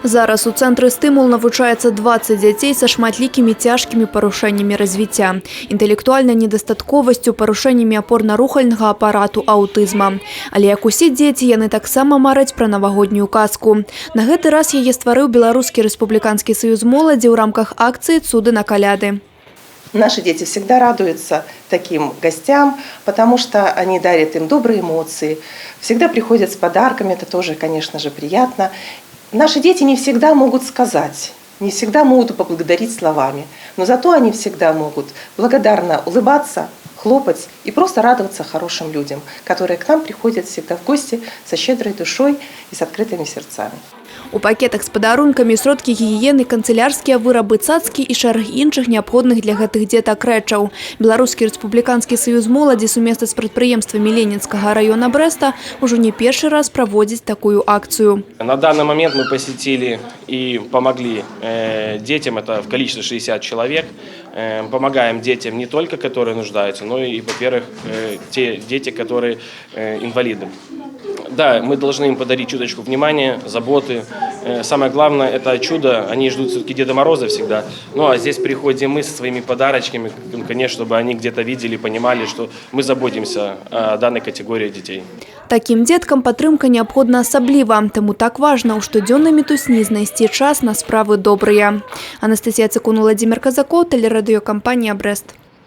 Зараз у центры «Стымул» навучаецца 20 дзяцей са шматлікімі цяжкімі парушэннямі развіцця, інтэлектуальнай недастатковасцю, парушэннямі апорна-рухальнага апарату, аўтызма. Але як усе дзеці, яны таксама мараць пра навагоднюю казку. На гэты раз яе стварыў Беларускі рэспубліканскі саюз моладзі ў рамках акцыі «Цуды на каляды». Наши дети всегда радуются таким гостям, потому что они дарят им добрые эмоции, всегда приходят с подарками, это тоже, конечно же, приятно. Наши дети не всегда могут сказать, не всегда могут поблагодарить словами, но зато они всегда могут благодарно улыбаться, хлопать и просто радоваться хорошим людям, которые к нам приходят всегда в гости со щедрой душой и с открытыми сердцами. У пакетах з падарункамі сродкі гігіены, канцылярскія вырабы, цацкі і шэраг іншых неабходных для гэтых дзетак рэчаў. Беларускі рэспубліканскі саюз моладзі сумесна з прадпрыемствамі Ленінскага района Брэста ўжо не першы раз праводзіць такую акцию. На данный момент мы посетили и помогли детям, это в количестве 60 человек. Помогаем детям не только, которые нуждаются, но и, во-первых, те дети, которые инвалиды. Да, мы должны им подарить чуточку внимания, заботы. Самое главное – это чудо. Они ждут все-таки Деда Мороза всегда. Ну а здесь приходим мы со своими подарочками, конечно, чтобы они где-то видели, понимали, что мы заботимся о данной категории детей. Таким деткам падтрымка неабходна асабліва, таму так важна ў штодзённай мітусні знайсці час на справы добрыя. Анастасія Цыкун, Владимир Казаков, телерадиокомпания «Брест».